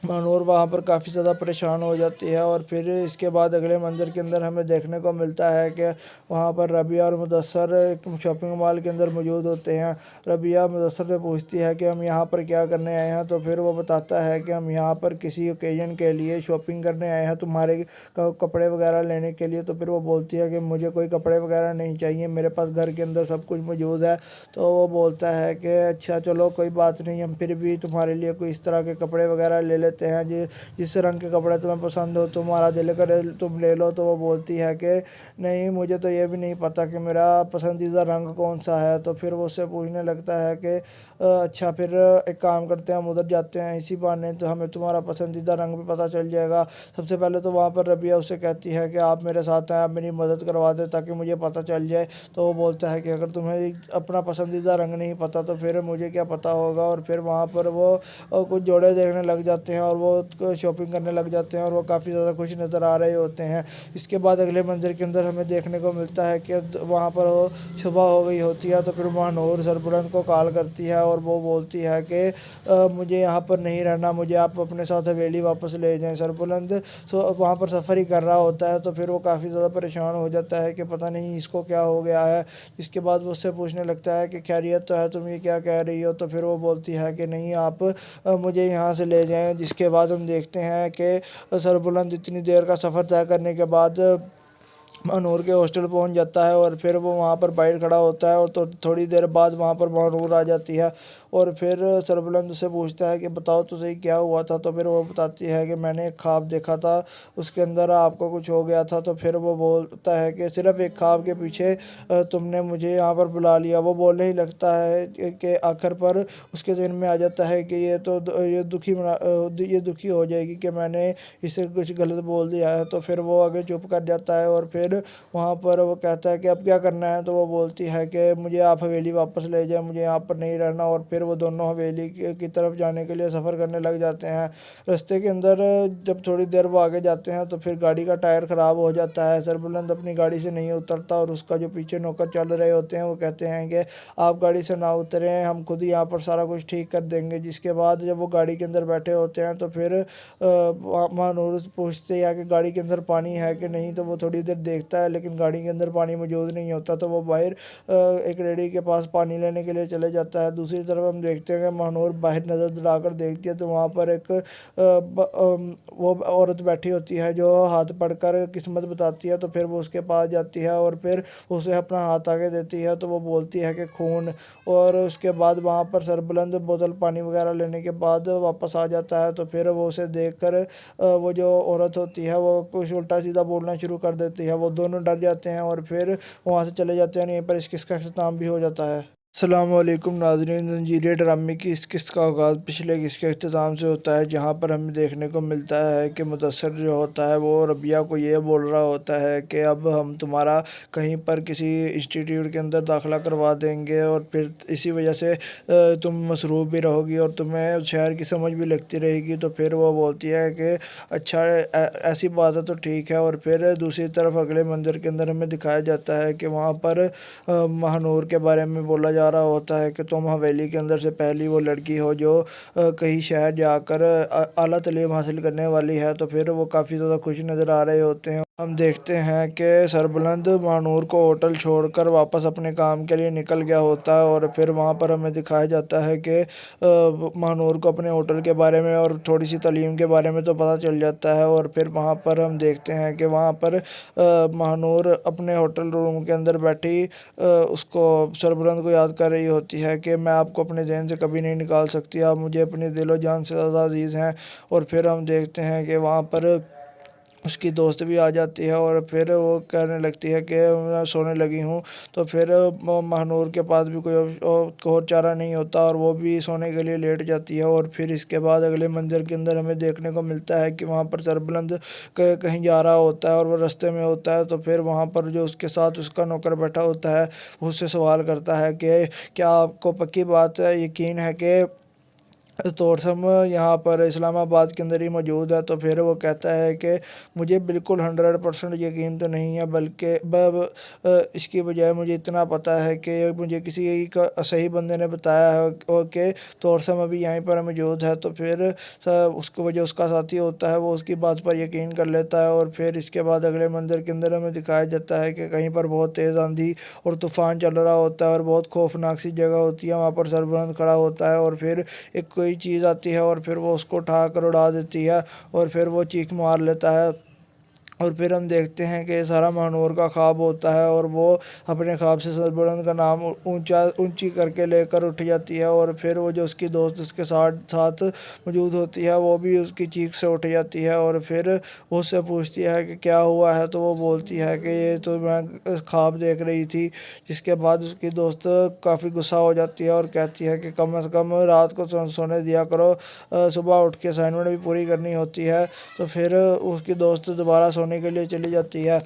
S5: महानूर वहाँ पर काफ़ी ज़्यादा परेशान हो जाती है। और फिर इसके बाद अगले मंज़र के अंदर हमें देखने को मिलता है कि वहाँ पर रबिया और मुदस्सर एक शॉपिंग मॉल के अंदर मौजूद होते हैं। रबिया मुदस्सर से पूछती है कि हम यहाँ पर क्या करने आए हैं। तो फिर वो बताता है कि हम यहाँ पर किसी ओकेजन के लिए शॉपिंग करने आए हैं, तुम्हारे कपड़े वगैरह लेने के लिए। तो फिर वो बोलती है कि मुझे कोई कपड़े वगैरह नहीं चाहिए, मेरे पास घर के अंदर सब कुछ मौजूद है। तो वो बोलता है कि अच्छा चलो कोई बात नहीं, हम फिर भी तुम्हारे लिए कोई इस तरह के कपड़े वगैरह ले लेते हैं जिस रंग के कपड़े तुम्हें पसंद हो, तुम्हारा दिल करे तुम ले लो। तो वो बोलती है कि नहीं, मुझे तो ये भी नहीं पता कि मेरा पसंदीदा रंग कौन सा है। तो फिर वो उससे पूछने लगता है कि अच्छा फिर एक काम करते हैं, हम उधर जाते हैं, इसी बहाने तो हमें तुम्हारा पसंदीदा रंग भी पता चल जाएगा। सबसे पहले तो वहाँ पर रबिया उससे कहती है कि आप मेरे साथ हैं, आप मेरी मदद करवा दें ताकि मुझे पता चल जाए। तो वो बोलता है कि अगर तुम्हें अपना पसंदीदा रंग नहीं पता तो फिर मुझे क्या पता होगा। और फिर वहाँ पर वो कुछ जोड़े देखने लग जाते हैं और वो शॉपिंग करने लग जाते हैं और वो काफ़ी ज़्यादा खुश नज़र आ रहे होते हैं। इसके बाद अगले मंज़र के अंदर हमें देखने को मिलता है कि वहाँ पर वो सुबह हो गई होती है। तो फिर महानूर सरबुलंद को कॉल करती है और वो बोलती है कि मुझे यहाँ पर नहीं रहना, मुझे आप अपने साथ हवेली वापस ले जाएं। सरबुलंद वहाँ पर सफ़र ही कर रहा होता है। तो फिर वो काफ़ी ज़्यादा परेशान हो जाता है कि पता नहीं इसको क्या हो गया है। इसके बाद वो उससे पूछने लगता है कि खैरियत तो है, तुम ये क्या कह रही हो। तो फिर वो बोलती है कि नहीं, आप मुझे यहाँ से ले जाएं। जिसके बाद हम देखते हैं कि सरबुलंद इतनी देर का सफ़र तय करने के बाद महानूर के हॉस्टल पहुंच जाता है और फिर वो वहाँ पर बाहर खड़ा होता है। और तो थोड़ी देर बाद वहाँ पर महानूर आ जाती है और फिर सरबुलंद उससे पूछता है कि बताओ तो सही क्या हुआ था। तो फिर वो बताती है कि मैंने एक ख्वाब देखा था, उसके अंदर आपको कुछ हो गया था। तो फिर वो बोलता है कि सिर्फ एक ख्वाब के पीछे तुमने मुझे यहाँ पर बुला लिया। वो बोलने ही लगता है कि आखिर पर उसके दिल में आ जाता है कि ये दुखी हो जाएगी कि मैंने इसे कुछ गलत बोल दिया है। तो फिर वो आगे चुप कर जाता है और फिर वहाँ पर वो कहता है कि अब क्या करना है। तो वो बोलती है कि मुझे आप हवेली वापस ले जाएं, मुझे यहाँ पर नहीं रहना। और फिर वो दोनों हवेली की तरफ जाने के लिए सफ़र करने लग जाते हैं। रास्ते के अंदर जब थोड़ी देर वो आगे जाते हैं तो फिर गाड़ी का टायर ख़राब हो जाता है। सरबुलंद अपनी गाड़ी से नहीं उतरता और उसका जो पीछे नौकर चल रहे होते हैं वो कहते हैं कि आप गाड़ी से ना उतरें, हम खुद ही यहाँ पर सारा कुछ ठीक कर देंगे। जिसके बाद जब वो गाड़ी के अंदर बैठे होते हैं तो फिर महानूर पूछते हैं कि गाड़ी के अंदर पानी है कि नहीं। तो वो थोड़ी देर देखता है लेकिन गाड़ी के अंदर पानी मौजूद नहीं होता। तो वो बाहर एक रेडी के पास पानी लेने के लिए चले जाता है। दूसरी तरफ हम देखते हैं कि महानूर बाहर नज़र दौड़ाकर देखती है तो वहाँ पर एक वो औरत बैठी होती है जो हाथ पकड़कर किस्मत बताती है। तो फिर वो उसके पास जाती है और फिर उसे अपना हाथ आगे देती है। तो वो बोलती है कि खून। और उसके बाद वहाँ पर सरबुलंद बोतल पानी वगैरह लेने के बाद वापस आ जाता है। तो फिर वो उसे देखकर वो जो औरत होती है वो कुछ उल्टा सीधा बोलना शुरू कर देती है। वो दोनों डर जाते हैं और फिर वहाँ से चले जाते हैं। यहीं पर इस किस्सा का अख्ताम भी हो जाता है। अस्सलामुअलैकुम नाज़रीन, जंजीर ड्रामे की इस किस्त का आगाज़ पिछले किस्त के अख्ताम से होता है जहाँ पर हमें देखने को मिलता है कि मुदस्सर जो होता है वो रबिया को ये बोल रहा होता है कि अब हम तुम्हारा कहीं पर किसी इंस्टीट्यूट के अंदर दाखिला करवा देंगे और फिर इसी वजह से तुम मसरूफ़ भी रहोगी और तुम्हें शहर की समझ भी लगती रहेगी। तो फिर वो बोलती है कि अच्छा ऐसी बात है तो ठीक है। और फिर दूसरी तरफ अगले मंज़र के अंदर हमें दिखाया जाता है कि वहाँ पर महानूर के बारे में बोला जा रहा होता है कि तुम हवेली के अंदर से पहली वो लड़की हो जो कहीं शहर जाकर आला तालीम हासिल करने वाली है। तो फिर वो काफ़ी ज़्यादा खुश नज़र आ रहे होते हैं। हम देखते हैं कि सरबुलंद महानूर को होटल छोड़कर वापस अपने काम के लिए निकल गया होता है। और फिर वहाँ पर हमें दिखाया जाता है कि महानूर को अपने होटल के बारे में और थोड़ी सी तालीम के बारे में तो पता चल जाता है। और फिर वहाँ पर हम देखते हैं कि वहाँ पर महानूर अपने होटल रूम के अंदर बैठी उसको सरबुलंद को याद कर रही होती है कि मैं आपको अपने जहन से कभी नहीं निकाल सकती, आप मुझे अपनी दिलो जान से ज़्यादा अजीज़ हैं। और फिर हम देखते हैं कि वहाँ पर उसकी दोस्त भी आ जाती है और फिर वो कहने लगती है कि मैं सोने लगी हूँ। तो फिर महानूर के पास भी कोई और चारा नहीं होता और वो भी सोने के लिए लेट जाती है। और फिर इसके बाद अगले मंज़र के अंदर हमें देखने को मिलता है कि वहाँ पर सरबुलंद कहीं जा रहा होता है और वो रास्ते में होता है। तो फिर वहाँ पर जो उसके साथ उसका नौकर बैठा होता है, वो उससे सवाल करता है कि क्या आपको पक्की बात है, यकीन है कि तोरसम यहाँ पर इस्लामाबाद के अंदर ही मौजूद है? तो फिर वो कहता है कि मुझे बिल्कुल 100% यकीन तो नहीं है, बल्कि इसकी बजाय मुझे इतना पता है कि मुझे किसी का सही बंदे ने बताया है और कि तोरसम अभी यहीं पर मौजूद है। तो फिर उसको जो उसका साथी होता है वो उसकी बात पर यकीन कर लेता है। और फिर इसके बाद अगले मंज़र के अंदर हमें दिखाया जाता है कि कहीं पर बहुत तेज़ आंधी और तूफ़ान चल रहा होता है और बहुत खौफनाक सी जगह होती है। वहाँ पर सरबुलंद खड़ा होता है और फिर एक कोई चीज़ आती है और फिर वो उसको उठा कर उड़ा देती है और फिर वो चीख मार लेता है। और फिर हम देखते हैं कि सारा महानूर का ख्वाब होता है और वो अपने ख्वाब से सरबुलंद का नाम ऊंची करके लेकर उठ जाती है। और फिर वो जो उसकी दोस्त उसके साथ साथ मौजूद होती है वो भी उसकी चीख से उठ जाती है और फिर वो उससे पूछती है कि क्या हुआ है? तो वो बोलती है कि ये तो मैं ख्वाब देख रही थी। जिसके बाद उसकी दोस्त काफ़ी गुस्सा हो जाती है और कहती है कि कम से कम रात को सोने दिया करो, सुबह उठ के असाइनमेंट भी पूरी करनी होती है। तो फिर उसकी दोस्त दोबारा सोने के लिए चली जाती है।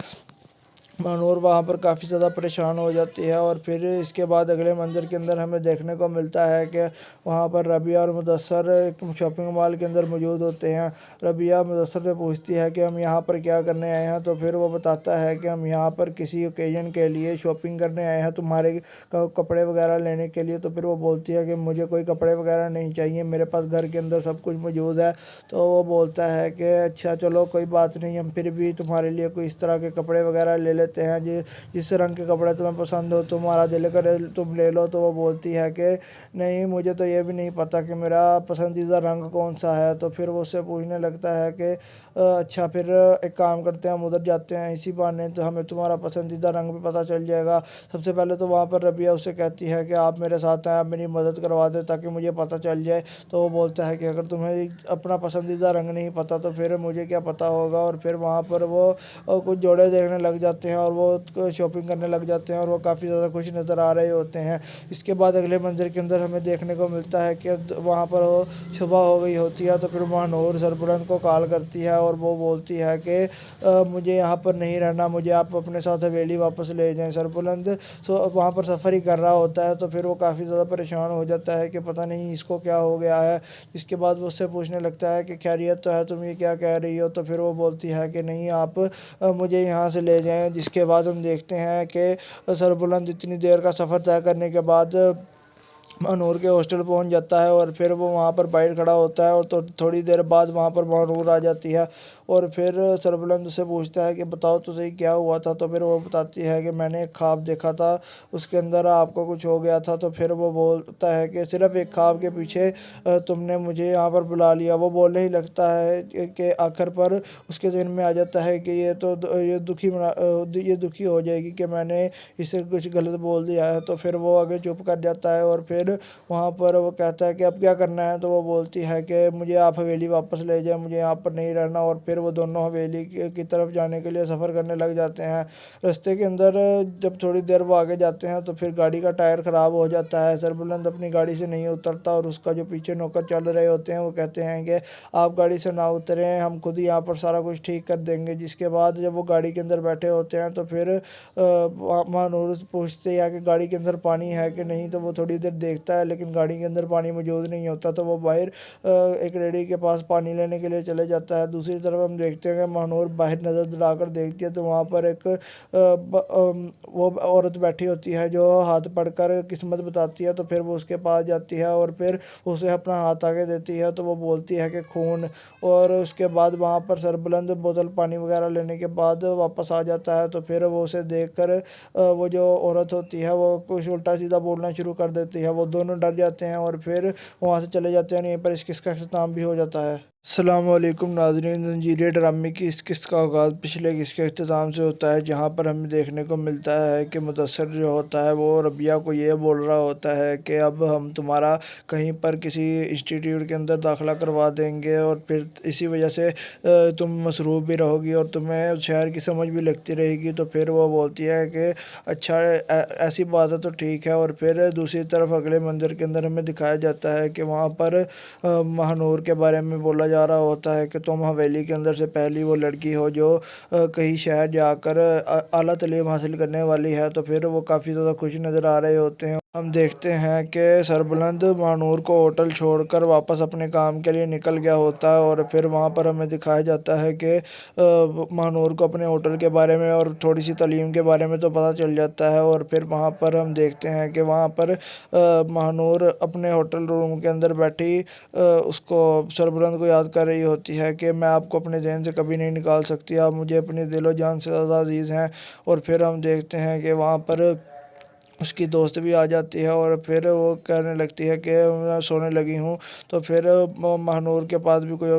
S5: महानूर वहाँ पर काफ़ी ज़्यादा परेशान हो जाती है। और फिर इसके बाद अगले मंज़र के अंदर हमें देखने को मिलता है कि वहाँ पर रबिया और मुदस्सर एक शॉपिंग मॉल के अंदर मौजूद होते हैं। रबिया मुदस्सर से पूछती है कि हम यहाँ पर क्या करने आए हैं? तो फिर वो बताता है कि हम यहाँ पर किसी ओकेज़न के लिए शॉपिंग करने आए हैं, तुम्हारे कपड़े वगैरह लेने के लिए। तो फिर वो बोलती है कि मुझे कोई कपड़े वगैरह नहीं चाहिए, मेरे पास घर के अंदर सब कुछ मौजूद है। तो वो बोलता है कि अच्छा चलो कोई बात नहीं, हम फिर भी तुम्हारे लिए कोई इस तरह के कपड़े वगैरह ले लेते हैं जिस रंग के कपड़े तुम्हें पसंद हो, तुम्हारा दिल करे तुम ले लो। तो वो बोलती है कि नहीं, मुझे तो ये भी नहीं पता कि मेरा पसंदीदा रंग कौन सा है। तो फिर वो उससे पूछने लगता है कि अच्छा फिर एक काम करते हैं, हम उधर जाते हैं, इसी बहाने तो हमें तुम्हारा पसंदीदा रंग भी पता चल जाएगा। सबसे पहले तो वहाँ पर रबिया उससे कहती है कि आप मेरे साथ हैं, आप मेरी मदद करवा दें ताकि मुझे पता चल जाए। तो वो बोलता है कि अगर तुम्हें अपना पसंदीदा रंग नहीं पता तो फिर मुझे क्या पता होगा। और फिर वहाँ पर वो कुछ जोड़े देखने लग जाते हैं और वो शॉपिंग करने लग जाते हैं और वो काफ़ी ज़्यादा खुश नज़र आ रहे होते हैं। इसके बाद अगले मंज़र के अंदर हमें देखने को मिलता है कि वहाँ पर वो सुबह हो गई होती है। तो फिर महानूर सरबुलंद को कॉल करती है और वो बोलती है कि मुझे यहाँ पर नहीं रहना, मुझे आप अपने साथ हवेली वापस ले जाएं। सरबुलंद वहाँ पर सफ़र ही कर रहा होता है। तो फिर वो काफ़ी ज़्यादा परेशान हो जाता है कि पता नहीं इसको क्या हो गया है। इसके बाद वो उससे पूछने लगता है कि खैरियत तो है, तुम ये क्या कह रही हो? तो फिर वो बोलती है कि नहीं, आप मुझे यहाँ से ले जाएं। जिसके बाद हम देखते हैं कि सरबुलंद इतनी देर का सफ़र तय करने के बाद महानूर के हॉस्टल पहुंच जाता है और फिर वो वहाँ पर बाहर खड़ा होता है। और तो थोड़ी देर बाद वहाँ पर महानूर आ जाती है और फिर सरबुलंद से पूछता है कि बताओ तो सही क्या हुआ था? तो फिर वो बताती है कि मैंने एक ख्वाब देखा था, उसके अंदर आपको कुछ हो गया था। तो फिर वो बोलता है कि सिर्फ एक ख्वाब के पीछे तुमने मुझे यहाँ पर बुला लिया। वो बोलने ही लगता है कि आखिर पर उसके ज़हन में आ जाता है कि ये दुखी हो जाएगी कि मैंने इसे कुछ गलत बोल दिया है। तो फिर वो आगे चुप कर जाता है और फिर वहाँ पर वो कहता है कि अब क्या करना है? तो वो बोलती है कि मुझे आप हवेली वापस ले जाएं, मुझे यहाँ पर नहीं रहना। और फिर वो दोनों हवेली की तरफ जाने के लिए सफ़र करने लग जाते हैं। रास्ते के अंदर जब थोड़ी देर वो आगे जाते हैं तो फिर गाड़ी का टायर ख़राब हो जाता है। सरबुलंद अपनी गाड़ी से नहीं उतरता और उसका जो पीछे नौकर चल रहे होते हैं वो कहते हैं कि आप गाड़ी से ना उतरें, हम खुद ही यहाँ पर सारा कुछ ठीक कर देंगे। जिसके बाद जब वो गाड़ी के अंदर बैठे होते हैं तो फिर महानूर पूछते हैं कि गाड़ी के अंदर पानी है कि नहीं। तो वो थोड़ी देर देखता है लेकिन गाड़ी के अंदर पानी मौजूद नहीं होता। तो वो बाहर एक रेडी के पास पानी लेने के लिए चले जाता है। दूसरी तरफ हम देखते हैं कि महानूर बाहर नज़र दौड़ाकर देखती है तो वहाँ पर एक वो औरत बैठी होती है जो हाथ पकड़कर किस्मत बताती है। तो फिर वो उसके पास जाती है और फिर उसे अपना हाथ आगे देती है। तो वो बोलती है कि खून। और उसके बाद वहाँ पर सरबुलंद बोतल पानी वगैरह लेने के बाद वापस आ जाता है। तो फिर वो उसे देखकर वो जो औरत होती है वो कुछ उल्टा सीधा बोलना शुरू कर देती है। वो दोनों डर जाते हैं और फिर वहाँ से चले जाते हैं। यहीं पर इस किस्सा का अख्ताम भी हो जाता है। अस्सलामुअलैकुम नाज़रीन, ज़ंजीर ड्रामे की इस किस्त का आगाज़ पिछले किस्त के अख्ताम से होता है, जहाँ पर हमें देखने को मिलता है कि मुदस्सर जो होता है वो रबिया को ये बोल रहा होता है कि अब हम तुम्हारा कहीं पर किसी इंस्टीट्यूट के अंदर दाखिला करवा देंगे और फिर इसी वजह से तुम मसरूफ़ भी रहोगी और तुम्हें शहर की समझ भी लगती रहेगी। तो फिर वो बोलती है कि अच्छा, ऐसी बात है तो ठीक है। और फिर दूसरी तरफ अगले मंज़र के अंदर हमें दिखाया जाता है कि वहाँ पर महानूर के बारे में बोला जा रहा होता है कि तुम हवेली के अंदर से पहली वो लड़की हो जो कहीं शहर जाकर आला तालीम हासिल करने वाली है। तो फिर वो काफ़ी ज़्यादा खुश नज़र आ रहे होते हैं। हम देखते हैं कि सरबुलंद महानूर को होटल छोड़कर वापस अपने काम के लिए निकल गया होता है और फिर वहाँ पर हमें दिखाया जाता है कि महानूर को अपने होटल के बारे में और थोड़ी सी तालीम के बारे में तो पता चल जाता है। और फिर वहाँ पर हम देखते हैं कि वहाँ पर महानूर अपने होटल रूम के अंदर बैठी उसको सरबुलंद को याद कर रही होती है कि मैं आपको अपने जहन से कभी नहीं निकाल सकती, आप मुझे अपनी दिलो जान से ज़्यादा अजीज़ हैं। और फिर हम देखते हैं कि वहाँ पर उसकी दोस्त भी आ जाती है और फिर वो कहने लगती है कि मैं सोने लगी हूँ। तो फिर महानूर के पास भी कोई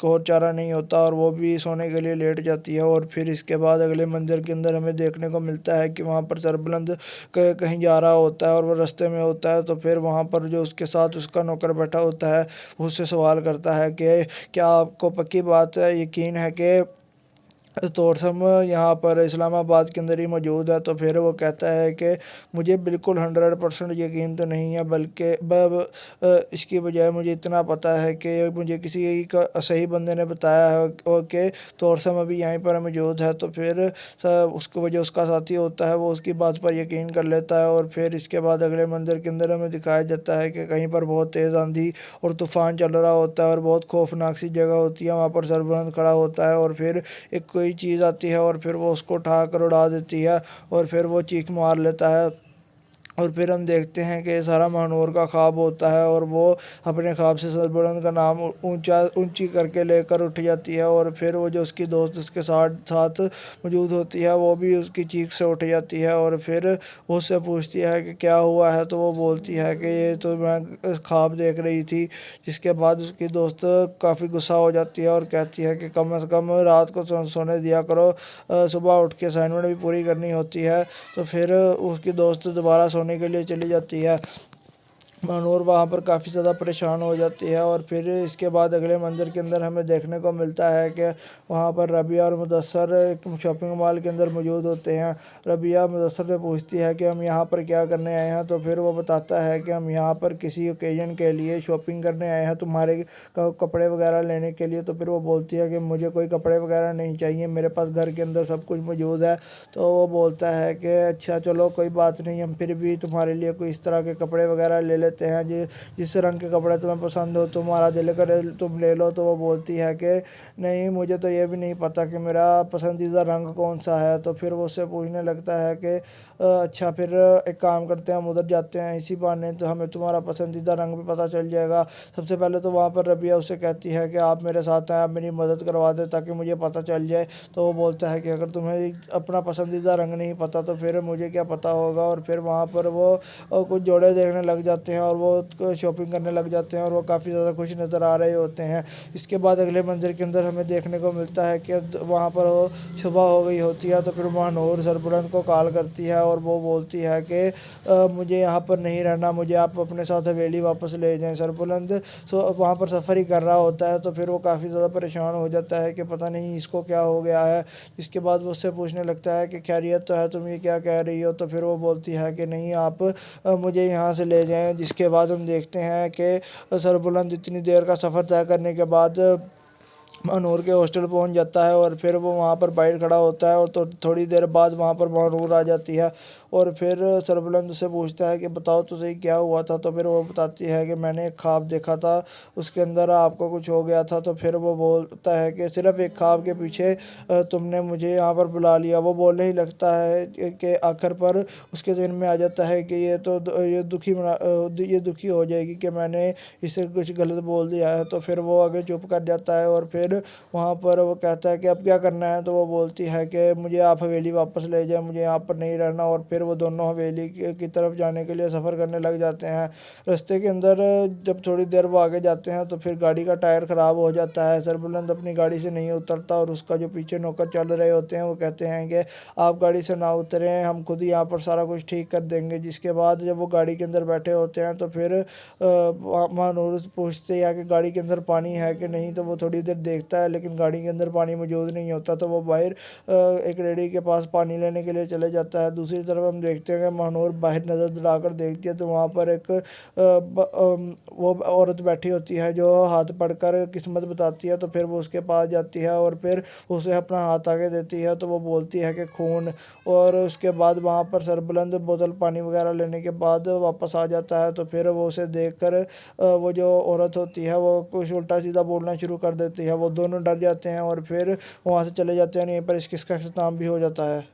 S5: और चारा नहीं होता और वो भी सोने के लिए लेट जाती है। और फिर इसके बाद अगले मंज़र के अंदर हमें देखने को मिलता है कि वहाँ पर सरबुलंद कहीं जा रहा होता है और वो रास्ते में होता है। तो फिर वहाँ पर जो उसके साथ उसका नौकर बैठा होता है वो उससे सवाल करता है कि क्या आपको पक्की बात है, यकीन है कि तोरसम यहाँ पर इस्लामाबाद के अंदर ही मौजूद है? तो फिर वो कहता है कि मुझे बिल्कुल 100% यकीन तो नहीं है, बल्कि इसकी बजाय मुझे इतना पता है कि मुझे किसी का सही बंदे ने बताया है और कि तोरसम अभी यहीं पर मौजूद है। तो फिर उसको वजह उसका साथी होता है वो उसकी बात पर यकीन कर लेता है। और फिर इसके बाद अगले मंज़र के अंदर हमें दिखाया जाता है कि कहीं पर बहुत तेज़ आंधी और तूफ़ान चल रहा होता है और बहुत खौफनाक सी जगह होती है। वहाँ पर सरबुलंद खड़ा होता है और फिर एक कोई चीज़ आती है और फिर वो उसको उठा कर उड़ा देती है और फिर वो चीख मार लेता है। और फिर हम देखते हैं कि सारा महानूर का ख्वाब होता है और वो अपने ख्वाब से सरबुलंद का नाम ऊंची करके लेकर उठ जाती है। और फिर वो जो उसकी दोस्त उसके साथ साथ मौजूद होती है वो भी उसकी चीख से उठ जाती है और फिर वो उससे पूछती है कि क्या हुआ है। तो वो बोलती है कि ये तो मैं ख्वाब देख रही थी। जिसके बाद उसकी दोस्त काफ़ी गुस्सा हो जाती है और कहती है कि कम से कम रात को सोने दिया करो, सुबह उठ के असाइनमेंट भी पूरी करनी होती है। तो फिर उसकी दोस्त दोबारा सोने के लिए चली जाती है। महानूर वहाँ पर काफ़ी ज़्यादा परेशान हो जाती है। और फिर इसके बाद अगले मंज़र के अंदर हमें देखने को मिलता है कि वहाँ पर रबिया और मुदस्सर एक शॉपिंग मॉल के अंदर मौजूद होते हैं। रबिया मुदस्सर से पूछती है कि हम यहाँ पर क्या करने आए हैं। तो फिर वो बताता है कि हम यहाँ पर किसी ओकेजन के लिए शॉपिंग करने आए हैं, तुम्हारे कपड़े वगैरह लेने के लिए। तो फिर वो बोलती है कि मुझे कोई कपड़े वगैरह नहीं चाहिए, मेरे पास घर के अंदर सब कुछ मौजूद है। तो वो बोलता है कि अच्छा चलो कोई बात नहीं, हम फिर भी तुम्हारे लिए कोई इस तरह के कपड़े वगैरह ले लेते हैं जिस रंग के कपड़े तुम्हें पसंद हो, तुम्हारा दिल करे तुम ले लो। तो वो बोलती है कि नहीं, मुझे तो ये भी नहीं पता कि मेरा पसंदीदा रंग कौन सा है। तो फिर वो उससे पूछने लगता है कि अच्छा फिर एक काम करते हैं, हम उधर जाते हैं, इसी बहाने तो हमें तुम्हारा पसंदीदा रंग भी पता चल जाएगा। सबसे पहले तो वहाँ पर रबिया उससे कहती है कि आप मेरे साथ आएँ, आप मेरी मदद करवा दें ताकि मुझे पता चल जाए। तो वो बोलता है कि अगर तुम्हें अपना पसंदीदा रंग नहीं पता तो फिर मुझे क्या पता होगा। और फिर वहाँ पर वो कुछ जोड़े देखने लग जाते हैं और वो शॉपिंग करने लग जाते हैं और वो काफ़ी ज़्यादा खुश नज़र आ रहे होते हैं। इसके बाद अगले मंज़र के अंदर हमें देखने को मिलता है कि वहाँ पर वो सुबह हो गई होती है। तो फिर महानूर सरबुलंद को कॉल करती है और वो बोलती है कि मुझे यहाँ पर नहीं रहना, मुझे आप अपने साथ हवेली वापस ले जाएं। सरबुलंद वहाँ पर सफ़र ही कर रहा होता है। तो फिर वो काफ़ी ज़्यादा परेशान हो जाता है कि पता नहीं इसको क्या हो गया है। इसके बाद वो उससे पूछने लगता है कि खैरियत तो है, तुम ये क्या कह रही हो। तो फिर वो बोलती है कि नहीं, आप मुझे यहाँ से ले जाएं। जिसके बाद हम देखते हैं कि सरबुलंद इतनी देर का सफ़र तय करने के बाद महानूर के हॉस्टल पहुंच जाता है और फिर वो वहाँ पर बाहर खड़ा होता है और तो थोड़ी देर बाद वहाँ पर महानूर आ जाती है। और फिर सरबुलंद से पूछता है कि बताओ तो सही क्या हुआ था। तो फिर वो बताती है कि मैंने एक ख्वाब देखा था, उसके अंदर आपको कुछ हो गया था। तो फिर वो बोलता है कि सिर्फ़ एक ख्वाब के पीछे तुमने मुझे यहाँ पर बुला लिया। वो बोलने ही लगता है कि आखिर पर उसके ज़हन में आ जाता है कि ये दुखी हो जाएगी कि मैंने इसे कुछ गलत बोल दिया है। तो फिर वो आगे चुप कर जाता है और फिर फिर वहाँ पर वो कहता है कि अब क्या करना है, तो वो बोलती है कि मुझे आप हवेली वापस ले जाएं, मुझे यहाँ पर नहीं रहना। और फिर वो दोनों हवेली की तरफ जाने के लिए सफ़र करने लग जाते हैं। रास्ते के अंदर जब थोड़ी देर वो आगे जाते हैं तो फिर गाड़ी का टायर ख़राब हो जाता है। सरबुलंद अपनी गाड़ी से नहीं उतरता और उसका जो पीछे नौकर चल रहे होते हैं वो कहते हैं कि आप गाड़ी से ना उतरें, हम खुद ही यहाँ पर सारा कुछ ठीक कर देंगे। जिसके बाद जब वो गाड़ी के अंदर बैठे होते हैं तो फिर महानूर पूछते हैं कि गाड़ी के अंदर पानी है कि नहीं, तो वो थोड़ी देर देखता है लेकिन गाड़ी के अंदर पानी मौजूद नहीं होता। तो वो बाहर एक रेडी के पास पानी लेने के लिए चले जाता है। दूसरी तरफ हम देखते हैं कि महानूर बाहर नज़र दौड़ाकर देखती है तो वहाँ पर एक वो औरत बैठी होती है जो हाथ पकड़कर किस्मत बताती है। तो फिर वो उसके पास जाती है और फिर उसे अपना हाथ आगे देती है तो वो बोलती है कि खून। और उसके बाद वहाँ पर सरबुलंद बोतल पानी वगैरह लेने के बाद वापस आ जाता है। तो फिर वो उसे देखकर वो जो औरत होती है वो कुछ उल्टा सीधा बोलना शुरू कर देती है। वो दोनों डर जाते हैं और फिर वहाँ से चले जाते हैं। यहीं पर इस किस्सा का अख्ताम भी हो जाता है।